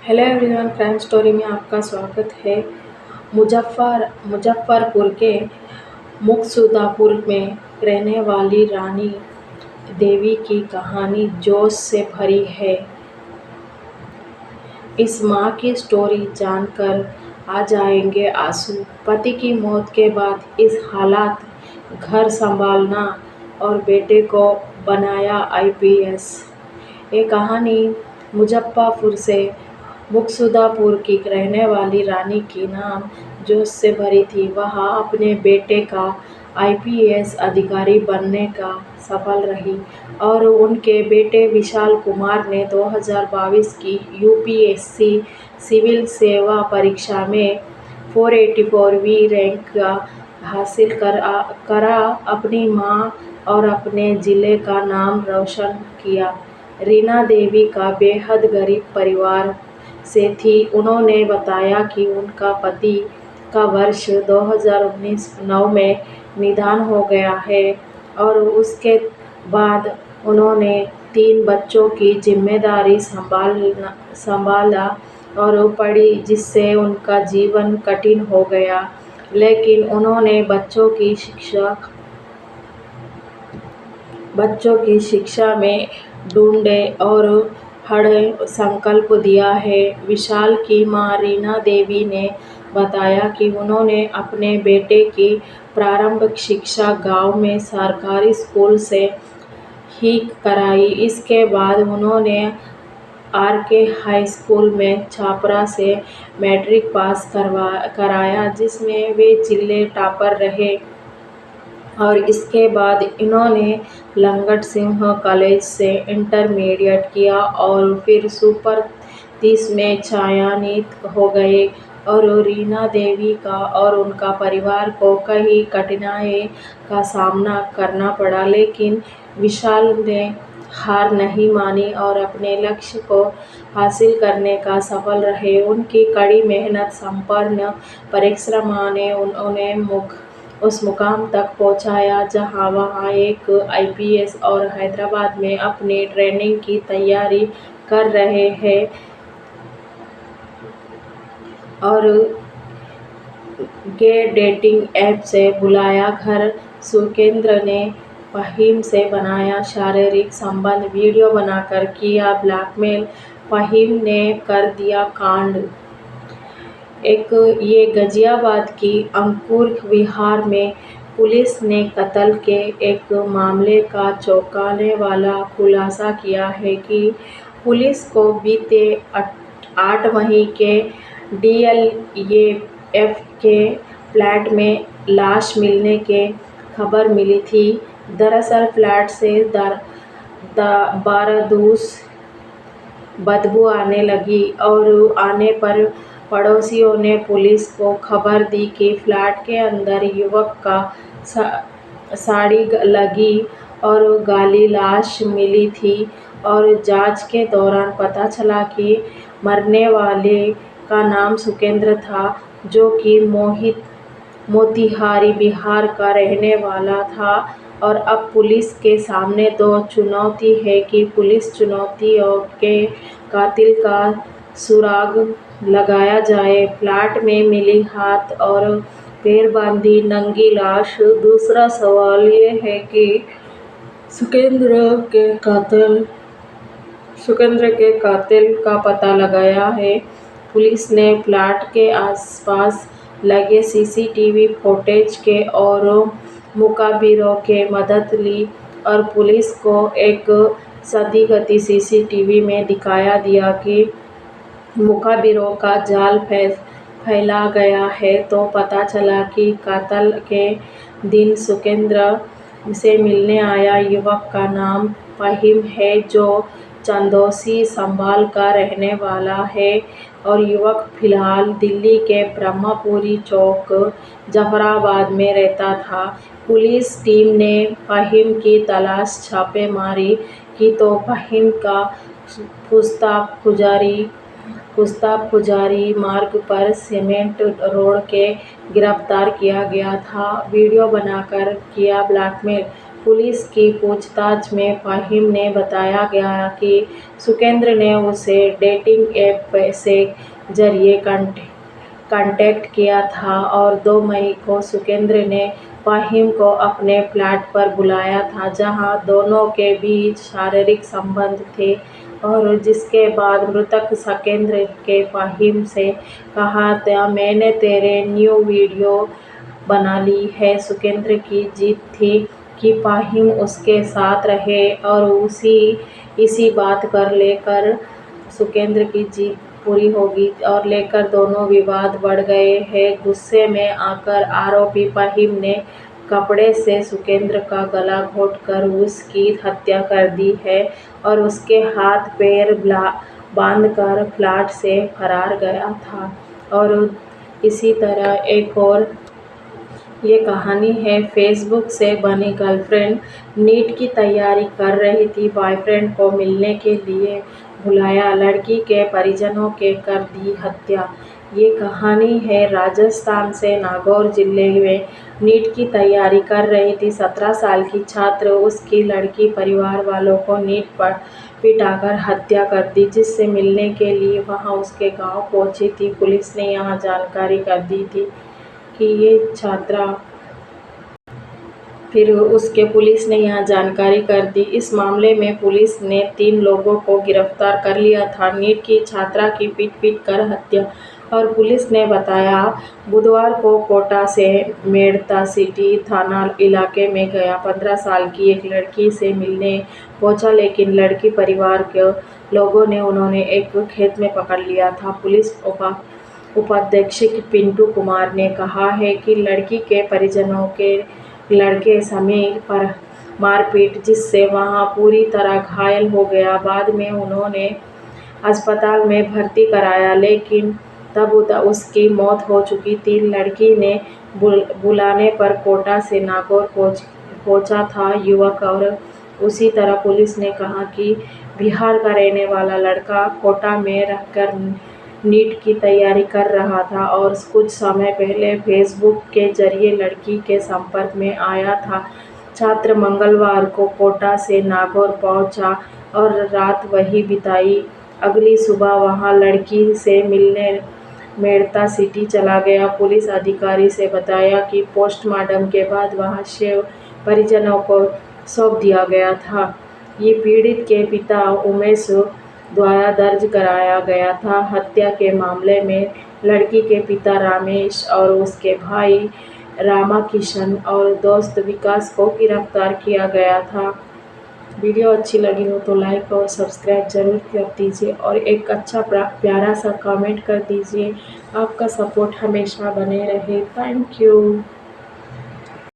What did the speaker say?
Hello everyone, crime story में आपका स्वागत है। मुजफ्फरपुर के मुकसूदापुर में रहने वाली रानी देवी की कहानी जोश से भरी है। इस माँ की स्टोरी जानकर आ जाएंगे आंसू। पति की मौत के बाद इस हालात, घर संभालना और बेटे को बनाया आईपीएस। ये कहानी मुजफ्फरपुर से मुकसूदापुर की रहने वाली रानी की नाम जोश से भरी थी। वह अपने बेटे का आईपीएस अधिकारी बनने का सफल रही और उनके बेटे विशाल कुमार ने 2022 की यूपीएससी सिविल सेवा परीक्षा में 484वीं रैंक हासिल करा अपनी मां और अपने जिले का नाम रोशन किया। रीना देवी का बेहद गरीब परिवार से थी। उन्होंने बताया कि उनका पति का वर्ष 2019 में निधन हो गया है और उसके बाद उन्होंने 3 बच्चों की जिम्मेदारी संभाला और पड़ी, जिससे उनका जीवन कठिन हो गया। लेकिन उन्होंने बच्चों की शिक्षा में ढूंढे और दृढ़ संकल्प दिया है। विशाल की मां रीना देवी ने बताया कि उन्होंने अपने बेटे की प्रारंभिक शिक्षा गांव में सरकारी स्कूल से ही कराई। इसके बाद उन्होंने आरके हाई स्कूल में छपरा से मैट्रिक पास कराया, जिसमें वे जिले टॉपर रहे और इसके बाद इन्होंने लंगट सिंह कॉलेज से इंटरमीडिएट किया और फिर सुपर 30 में चयनित हो गए। और रीना देवी का और उनका परिवार को कई कठिनाई का सामना करना पड़ा, लेकिन विशाल ने हार नहीं मानी और अपने लक्ष्य को हासिल करने का सफल रहे। उनकी कड़ी मेहनत संपन्न परिश्रम ने उन्हें उस मुकाम तक पहुंचाया जहां वह एक आईपीएस और हैदराबाद में अपनी ट्रेनिंग की तैयारी कर रहे हैं। और गे डेटिंग ऐप से बुलाया घर, सुकेंद्र ने फहीम से बनाया शारीरिक संबंध, वीडियो बनाकर किया ब्लैकमेल, फहीम ने कर दिया कांड। ये गाजियाबाद की अंकुर विहार में पुलिस ने कत्ल के एक मामले का चौंकाने वाला खुलासा किया है कि पुलिस को बीते 8 मई के डीएलएफ के फ्लैट में लाश मिलने के खबर मिली थी। दरअसल फ्लैट से बारदूस बदबू आने लगी और आने पर पड़ोसियों ने पुलिस को खबर दी कि फ्लैट के अंदर युवक का साड़ी लगी और गली लाश मिली थी। और जांच के दौरान पता चला कि मरने वाले का नाम सुकेंद्र था, जो कि मोतिहारी बिहार का रहने वाला था। और अब पुलिस के सामने 2 चुनौती है कि पुलिस चुनौतियों के कातिल का सुराग लगाया जाए। फ्लैट में मिली हाथ और पैर बांधी नंगी लाश। दूसरा सवाल ये है कि सुकेंद्र के कातिल का पता लगाया है। पुलिस ने फ्लैट के आसपास लगे सीसीटीवी फुटेज के और मुखबिरों के मदद ली और पुलिस को एक संदिग्ध सीसीटीवी में दिखाया दिया कि मुखबिरों का जाल फैला गया है। तो पता चला कि कत्ल के दिन सुकेंद्र से मिलने आया युवक का नाम फहीम है, जो चंदौसी संभाल का रहने वाला है और युवक फिलहाल दिल्ली के ब्रह्मपुरी चौक जफराबाद में रहता था। पुलिस टीम ने फहीम की तलाश छापेमारी की तो फहीम का पुस्ताप पुजारी मार्ग पर सीमेंट रोड के गिरफ्तार किया गया था। वीडियो बनाकर किया ब्लैकमेल, पुलिस की पूछताछ में फ़हीम ने बताया गया कि सुकेंद्र ने उसे डेटिंग ऐप से जरिए कांटेक्ट किया था और 2 मई को सुकेंद्र ने फ़हीम को अपने फ्लैट पर बुलाया था, जहां दोनों के बीच शारीरिक संबंध थे और जिसके बाद मृतक सुकेंद्र ने फ़हीम से कहा था, मैंने तेरे न्यू वीडियो बना ली है। सुकेंद्र की जिद थी कि फ़हीम उसके साथ रहे और इसी बात कर लेकर सुकेंद्र की जिद पूरी होगी और लेकर दोनों विवाद बढ़ गए हैं। गुस्से में आकर आरोपी फ़हीम ने कपड़े से सुकेंद्र का गला घोंटकर उसकी हत्या कर दी है और उसके हाथ पैर बांधकर फ्लैट से फरार गया था। और इसी तरह एक और ये कहानी है, फेसबुक से बनी गर्लफ्रेंड नीट की तैयारी कर रही थी, बॉयफ्रेंड को मिलने के लिए बुलाया, लड़की के परिजनों के कर दी हत्या। ये कहानी है राजस्थान से, नागौर जिले में नीट की तैयारी कर रही थी 17 साल की छात्र, उसकी लड़की परिवार वालों को नीट पर पिटाकर हत्या कर दी, जिससे मिलने के लिए वहां उसके गांव पहुंची थी। पुलिस ने यहां जानकारी कर दी थी कि ये छात्रा फिर उसके पुलिस ने यहां जानकारी कर दी। इस मामले में पुलिस ने 3 लोगों को गिरफ्तार कर लिया था। नीट की छात्रा की पीट कर हत्या और पुलिस ने बताया, बुधवार को कोटा से मेड़ता सिटी थाना इलाके में गया 15 साल की एक लड़की से मिलने पहुंचा, लेकिन लड़की परिवार के लोगों ने उन्होंने एक खेत में पकड़ लिया था। पुलिस उपाधीक्षक पिंटू कुमार ने कहा है कि लड़की के परिजनों के लड़के समीर पर मारपीट, जिससे वहां पूरी तरह घायल हो गया। बाद में उन्होंने अस्पताल में भर्ती कराया, लेकिन तब उसकी मौत हो चुकी थी। लड़की ने बुलाने पर कोटा से नागौर पहुंचा था युवक। और उसी तरह पुलिस ने कहा कि बिहार का रहने वाला लड़का कोटा में रहकर नीट की तैयारी कर रहा था और कुछ समय पहले फेसबुक के जरिए लड़की के संपर्क में आया था। छात्र मंगलवार को कोटा से नागौर पहुंचा और रात वहीं बिताई। अगली सुबह वहां लड़की से मिलने मेड़ता सिटी चला गया। पुलिस अधिकारी से बताया कि पोस्टमार्टम के बाद वहां शव परिजनों को सौंप दिया गया था। ये पीड़ित के पिता उमेश द्वारा दर्ज कराया गया था। हत्या के मामले में लड़की के पिता रमेश और उसके भाई रामाकिशन और दोस्त विकास को गिरफ्तार किया गया था। वीडियो अच्छी लगी हो तो लाइक और सब्सक्राइब जरूर कर दीजिए और एक अच्छा प्यारा सा कमेंट कर दीजिए। आपका सपोर्ट हमेशा बने रहे। Thank you.